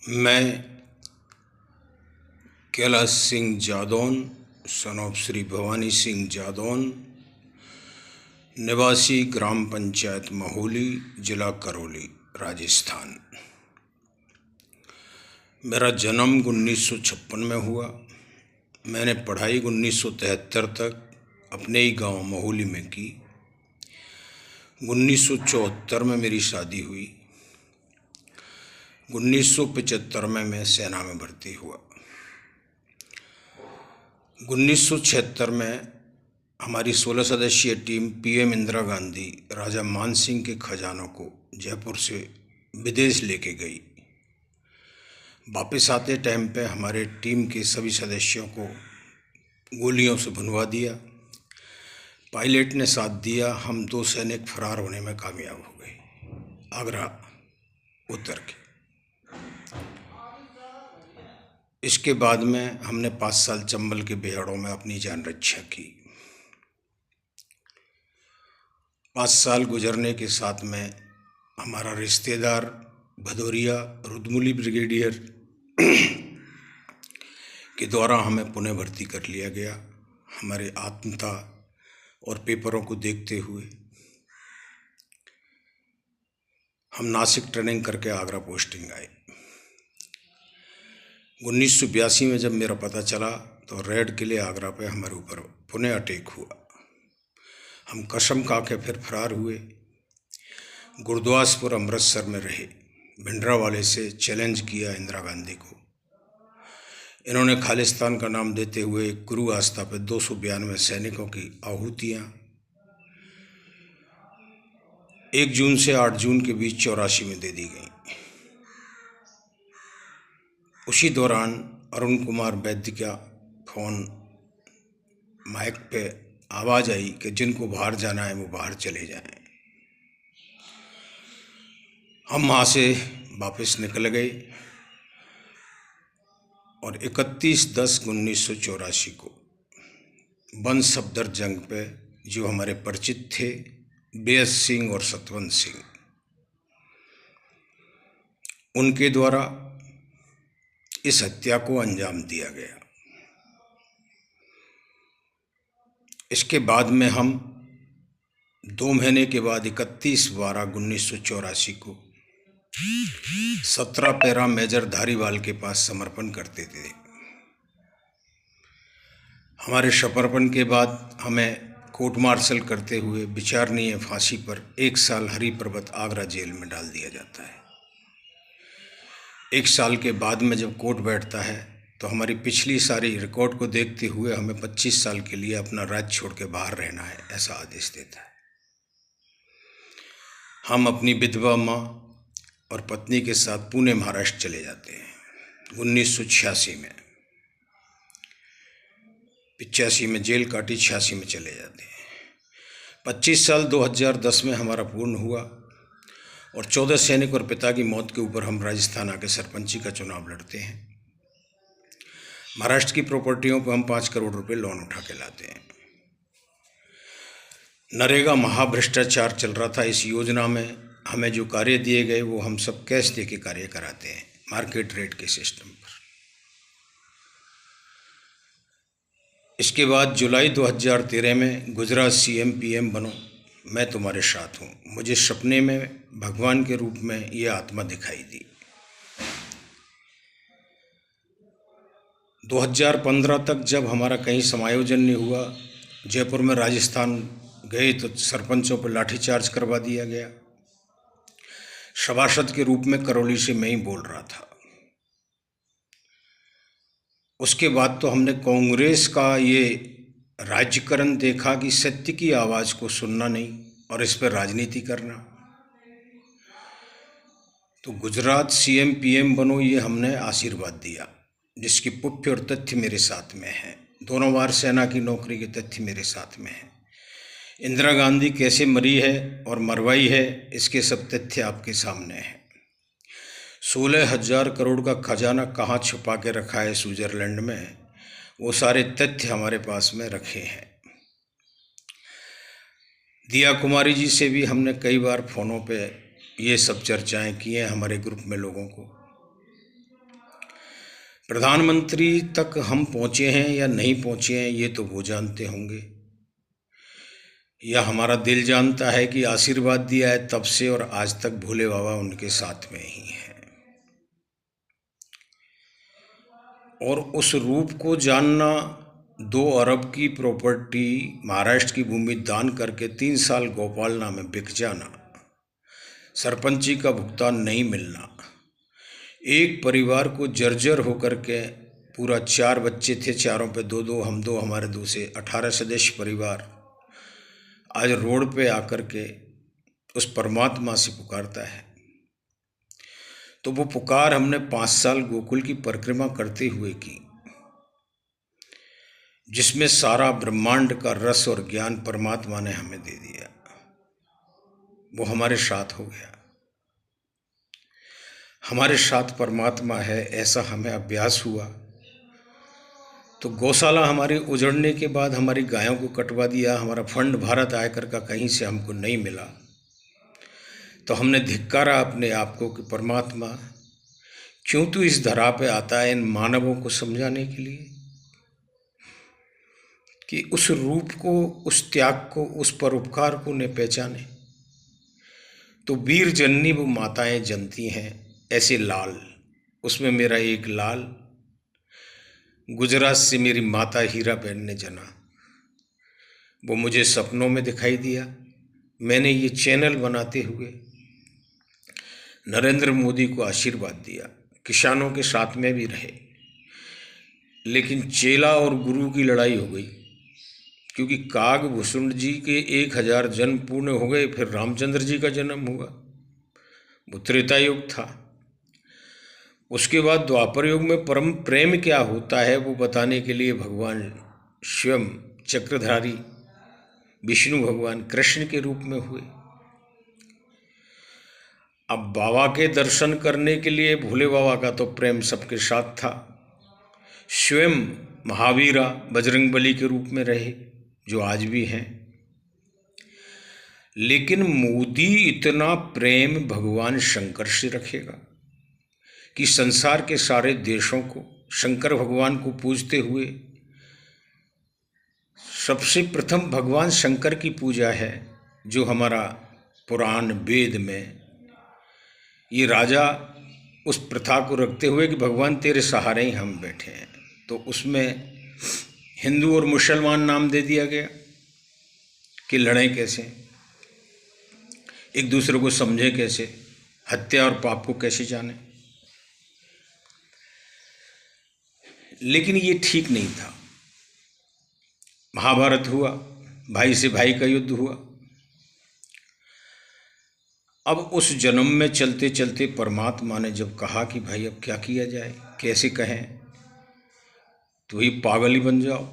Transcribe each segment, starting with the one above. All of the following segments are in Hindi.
मैं कैलाश सिंह जादौन, सन ऑफ श्री भवानी सिंह जादौन, निवासी ग्राम पंचायत महोली, जिला करौली, राजस्थान। मेरा जन्म 1956 में हुआ। मैंने पढ़ाई 1973 तक अपने ही गांव महोली में की। 1974 में मेरी शादी हुई। 1975 में मैं सेना में भर्ती हुआ। 1976 में हमारी 16 सदस्यीय टीम पीएम इंदिरा गांधी राजा मान सिंह के खजानों को जयपुर से विदेश लेके गई। वापस आते टाइम पे हमारे टीम के सभी सदस्यों को गोलियों से भुनवा दिया। पायलट ने साथ दिया। हम 2 सैनिक फरार होने में कामयाब हो गए आगरा उतर के। इसके बाद में हमने 5 साल चंबल के बेहड़ों में अपनी जान रक्षा की। 5 साल गुजरने के साथ में हमारा रिश्तेदार भदौरिया रुदमुली ब्रिगेडियर के द्वारा हमें पुनः भर्ती कर लिया गया। हमारे आत्मता और पेपरों को देखते हुए हम नासिक ट्रेनिंग करके आगरा पोस्टिंग आए। 1982 में जब मेरा पता चला तो रेड किले आगरा पे हमारे ऊपर पुनः अटैक हुआ। हम कसम खा के फिर फरार हुए। गुरुदासपुर अमृतसर में रहे। भिंडरावाले से चैलेंज किया इंदिरा गांधी को। इन्होंने खालिस्तान का नाम देते हुए गुरु आस्था पे 292 सैनिकों की आहुतियाँ 1 जून से 8 जून के बीच 84 में दे दी गई। उसी दौरान अरुण कुमार वैद्य का फोन माइक पे आवाज़ आई कि जिनको बाहर जाना है वो बाहर चले जाएं। हम वहाँ से वापस निकल गए और 31/10/1984 को बन सफदर जंग पे जो हमारे परिचित थे बेअस सिंह और सतवंत सिंह, उनके द्वारा इस हत्या को अंजाम दिया गया। इसके बाद में हम 2 महीने के बाद 31/12/1984 को 17 पैरा मेजर धारीवाल के पास समर्पण करते थे। हमारे समर्पण के बाद हमें कोर्ट मार्शल करते हुए विचारणीय फांसी पर 1 साल हरि पर्वत आगरा जेल में डाल दिया जाता है। 1 साल के बाद में जब कोर्ट बैठता है तो हमारी पिछली सारी रिकॉर्ड को देखते हुए हमें 25 साल के लिए अपना राज्य छोड़ के बाहर रहना है, ऐसा आदेश देता है। हम अपनी विधवा माँ और पत्नी के साथ पुणे महाराष्ट्र चले जाते हैं 1986 में। 85 में जेल काटी, 86 में चले जाते हैं। 25 साल 2010 में हमारा पूर्ण हुआ और 14 सैनिक और पिता की मौत के ऊपर हम राजस्थान आके सरपंची का चुनाव लड़ते हैं। महाराष्ट्र की प्रॉपर्टियों पर हम 5 करोड़ रुपए लोन उठा के लाते हैं। नरेगा महाभ्रष्टाचार चल रहा था। इस योजना में हमें जो कार्य दिए गए वो हम सब कैश दे के कार्य कराते हैं, मार्केट रेट के सिस्टम पर। इसके बाद जुलाई 2013 में गुजरात सीएम पीएम बनो, मैं तुम्हारे साथ हूँ। मुझे सपने में भगवान के रूप में ये आत्मा दिखाई दी। 2015 तक जब हमारा कहीं समायोजन नहीं हुआ, जयपुर में राजस्थान गए तो सरपंचों पर लाठीचार्ज करवा दिया गया। सभासद के रूप में करौली से मैं ही बोल रहा था। उसके बाद तो हमने कांग्रेस का ये राज्यकरण देखा कि सत्य की आवाज़ को सुनना नहीं और इस पर राजनीति करना। तो गुजरात सीएम पीएम बनो ये हमने आशीर्वाद दिया, जिसकी पुप्य और तथ्य मेरे साथ में है। दोनों बार सेना की नौकरी के तथ्य मेरे साथ में है। इंदिरा गांधी कैसे मरी है और मरवाई है, इसके सब तथ्य आपके सामने हैं। 16,000 करोड़ का खजाना कहाँ छुपा के रखा है स्विट्जरलैंड में, वो सारे तथ्य हमारे पास में रखे हैं। दिया कुमारी जी से भी हमने कई बार फ़ोनों पे ये सब चर्चाएं की हैं हमारे ग्रुप में लोगों को। प्रधानमंत्री तक हम पहुँचे हैं या नहीं पहुँचे हैं ये तो वो जानते होंगे, या हमारा दिल जानता है कि आशीर्वाद दिया है तब से और आज तक भोले बाबा उनके साथ में ही हैं। और उस रूप को जानना, 2 अरब की प्रॉपर्टी महाराष्ट्र की भूमि दान करके 3 साल गोपालना में बिक जाना, सरपंची का भुगतान नहीं मिलना, एक परिवार को जर्जर होकर के पूरा 4 बच्चे थे, चारों पे 2-2, हम 2 हमारे 2 से 18 सदस्य परिवार आज रोड पे आकर के उस परमात्मा से पुकारता है। तो वो पुकार हमने 5 साल गोकुल की परिक्रमा करते हुए की, जिसमें सारा ब्रह्मांड का रस और ज्ञान परमात्मा ने हमें दे दिया। वो हमारे साथ हो गया, हमारे साथ परमात्मा है, ऐसा हमें अभ्यास हुआ। तो गौशाला हमारी उजड़ने के बाद हमारी गायों को कटवा दिया, हमारा फंड भारत आयकर का कहीं से हमको नहीं मिला। तो हमने धिक्कारा अपने आप को कि परमात्मा क्यों तू इस धरा पे आता है इन मानवों को समझाने के लिए, कि उस रूप को, उस त्याग को, उस परोपकार को न पहचाने। तो वीर जननी वो माताएं जनती हैं ऐसे लाल, उसमें मेरा एक लाल गुजरात से मेरी माता हीरा बहन ने जना, वो मुझे सपनों में दिखाई दिया। मैंने ये चैनल बनाते हुए नरेंद्र मोदी को आशीर्वाद दिया, किसानों के साथ में भी रहे, लेकिन चेला और गुरु की लड़ाई हो गई, क्योंकि कागभूषण जी के 1000 जन्म पूर्ण हो गए, फिर रामचंद्र जी का जन्म हुआ, वो त्रेता युग था। उसके बाद द्वापर युग में परम प्रेम क्या होता है वो बताने के लिए भगवान स्वयं चक्रधारी विष्णु भगवान कृष्ण के रूप में हुए। अब बाबा के दर्शन करने के लिए भोले बाबा का तो प्रेम सबके साथ था, स्वयं महावीरा बजरंगबली के रूप में रहे जो आज भी हैं। लेकिन मोदी इतना प्रेम भगवान शंकर से रखेगा कि संसार के सारे देशों को शंकर भगवान को पूजते हुए सबसे प्रथम भगवान शंकर की पूजा है, जो हमारा पुराण वेद में ये राजा उस प्रथा को रखते हुए कि भगवान तेरे सहारे ही हम बैठे हैं, तो उसमें हिंदू और मुसलमान नाम दे दिया गया कि लड़ें कैसे, एक दूसरे को समझें कैसे, हत्या और पाप को कैसे जाने। लेकिन ये ठीक नहीं था। महाभारत हुआ, भाई से भाई का युद्ध हुआ। अब उस जन्म में चलते चलते परमात्मा ने जब कहा कि भाई अब क्या किया जाए, कैसे कहें, तो ही पागल ही बन जाओ।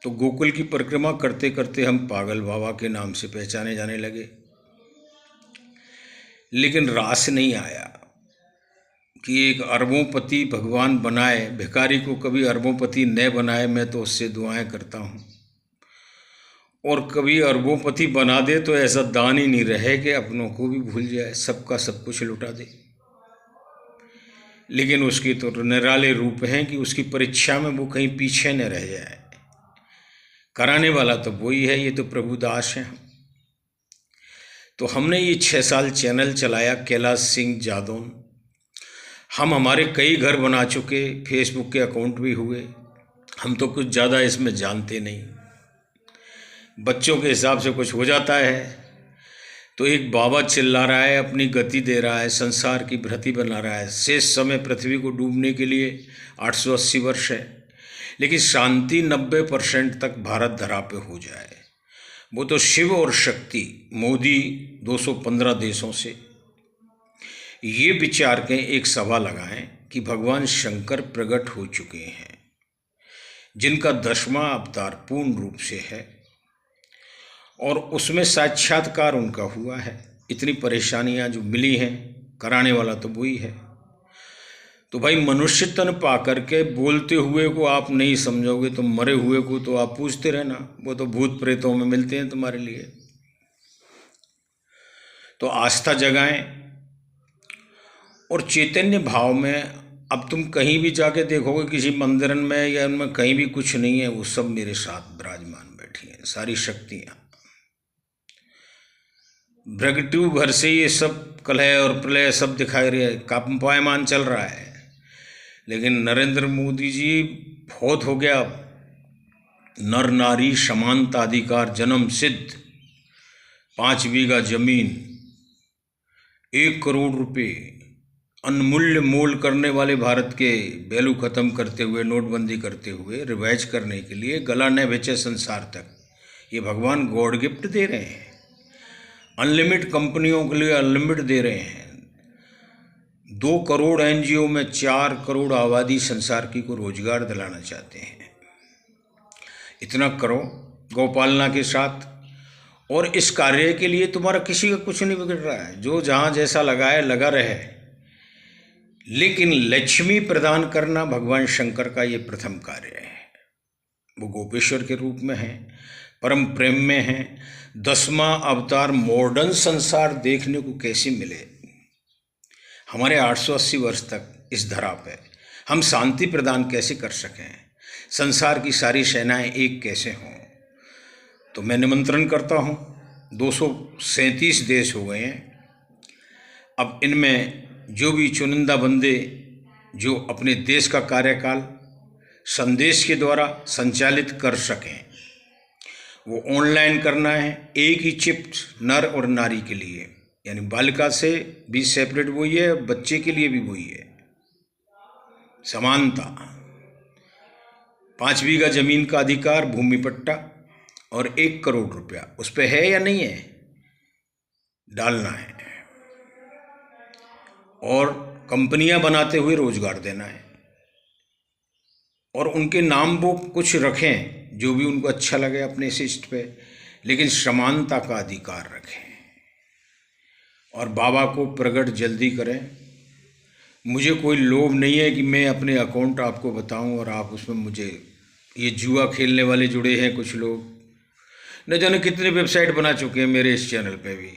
तो गोकुल की परिक्रमा करते करते हम पागल बाबा के नाम से पहचाने जाने लगे। लेकिन रास नहीं आया कि एक अरबोंपति भगवान बनाए, भिखारी को कभी अरबोंपति न बनाए, मैं तो उससे दुआएं करता हूँ। और कभी अरबोंपति बना दे तो ऐसा दान ही नहीं रहे कि अपनों को भी भूल जाए, सबका सब कुछ लुटा दे। लेकिन उसके तो निराले रूप हैं कि उसकी परीक्षा में वो कहीं पीछे न रह जाए। कराने वाला तो वही है, ये तो प्रभु दास हैं। तो हमने ये 6 साल चैनल चलाया, कैलाश सिंह जादौन। हम हमारे कई घर बना चुके, फेसबुक के अकाउंट भी हुए। हम तो कुछ ज़्यादा इसमें जानते नहीं, बच्चों के हिसाब से कुछ हो जाता है। तो एक बाबा चिल्ला रहा है, अपनी गति दे रहा है, संसार की भ्रति बना रहा है। शेष समय पृथ्वी को डूबने के लिए 880 वर्ष है, लेकिन शांति 90% तक भारत धरा पे हो जाए। वो तो शिव और शक्ति, मोदी 215 देशों से ये विचार के एक सभा लगाएं कि भगवान शंकर प्रकट हो चुके हैं, जिनका 10वां अवतार पूर्ण रूप से है, और उसमें साक्षात्कार उनका हुआ है। इतनी परेशानियां जो मिली हैं, कराने वाला तो वही है। तो भाई मनुष्य तन पा करके बोलते हुए को आप नहीं समझोगे तो मरे हुए को तो आप पूछते रहना, वो तो भूत प्रेतों में मिलते हैं तुम्हारे लिए। तो आस्था जगाएं और चैतन्य भाव में अब तुम कहीं भी जाके देखोगे किसी मंदिर में या उनमें कहीं भी कुछ नहीं है, वो सब मेरे साथ विराजमान बैठी हैं, सारी शक्तियाँ। भ्रगटू भर से ये सब कलह और प्रलय सब दिखाई रहे, कंपायमान चल रहा है। लेकिन नरेंद्र मोदी जी बहुत हो गया। नर नारी समानता अधिकार जन्म सिद्ध, 5 बीघा जमीन, 1 करोड़ रुपए अनमूल्य मोल करने वाले भारत के वैल्यू खत्म करते हुए, नोटबंदी करते हुए, रिवाइज करने के लिए गला न बेचे संसार तक, ये भगवान गॉड गिफ्ट दे रहे हैं। अनलिमिटेड कंपनियों के लिए अनलिमिटेड दे रहे हैं। 2 करोड़ एनजीओ में 4 करोड़ आबादी संसार की को रोजगार दिलाना चाहते हैं। इतना करो गौपालना के साथ, और इस कार्य के लिए तुम्हारा किसी का कुछ नहीं बिगड़ रहा है। जो जहाँ जैसा लगाए लगा रहे, लेकिन लक्ष्मी प्रदान करना भगवान शंकर का ये प्रथम कार्य है। वो गोपेश्वर के रूप में है, परम प्रेम में है। 10वां अवतार मॉडर्न संसार देखने को कैसे मिले? हमारे 880 वर्ष तक इस धरा पे हम शांति प्रदान कैसे कर सकें? संसार की सारी सेनाएं एक कैसे हों? तो मैं निमंत्रण करता हूं, 237 देश हो गए हैं। अब इनमें जो भी चुनिंदा बंदे जो अपने देश का कार्यकाल संदेश के द्वारा संचालित कर सकें, वो ऑनलाइन करना है। एक ही चिप नर और नारी के लिए, यानी बालिका से भी सेपरेट वही है, बच्चे के लिए भी वही है, समानता। 5 बीघा जमीन का अधिकार, भूमि पट्टा और 1 करोड़ रुपया उस पर है या नहीं है, डालना है। और कंपनियां बनाते हुए रोजगार देना है, और उनके नाम वो कुछ रखें जो भी उनको अच्छा लगे अपने शिष्ट पे, लेकिन समानता का अधिकार रखें। और बाबा को प्रकट जल्दी करें। मुझे कोई लोभ नहीं है कि मैं अपने अकाउंट आपको बताऊं और आप उसमें मुझे, ये जुआ खेलने वाले जुड़े हैं कुछ लोग, न जाने कितने वेबसाइट बना चुके हैं मेरे इस चैनल पे भी।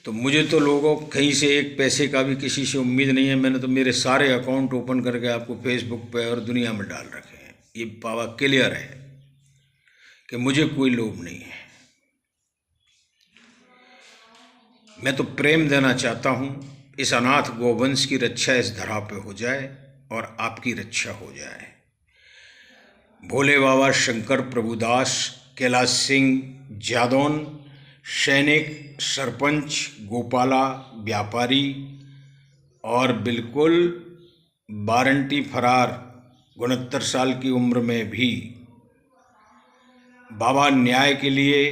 तो मुझे तो लोगों कहीं से एक पैसे का भी किसी से उम्मीद नहीं है। मैंने तो मेरे सारे अकाउंट ओपन करके आपको फेसबुक पे और दुनिया में डाल रखे हैं। ये बाबा क्लियर है कि मुझे कोई लोभ नहीं है। मैं तो प्रेम देना चाहता हूँ। इस अनाथ गोवंश की रक्षा इस धरा पे हो जाए और आपकी रक्षा हो जाए। भोले बाबा शंकर प्रभुदास, कैलाश सिंह जादौन, सैनिक, सरपंच, गोपाला, व्यापारी और बिल्कुल वारंटी फरार 69 साल की उम्र में भी बाबा न्याय के लिए,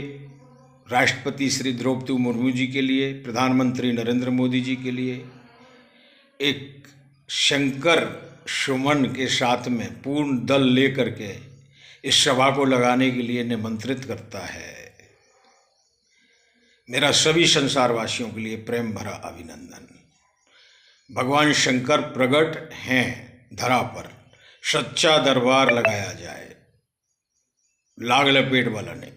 राष्ट्रपति श्री द्रौपदी मुर्मू जी के लिए, प्रधानमंत्री नरेंद्र मोदी जी के लिए एक शंकर सुमन के साथ में पूर्ण दल लेकर के इस सभा को लगाने के लिए निमंत्रित करता है। मेरा सभी संसारवासियों के लिए प्रेम भरा अभिनंदन। भगवान शंकर प्रकट हैं धरा पर, सच्चा दरबार लगाया जाए, लाग लपेट वाला नहीं।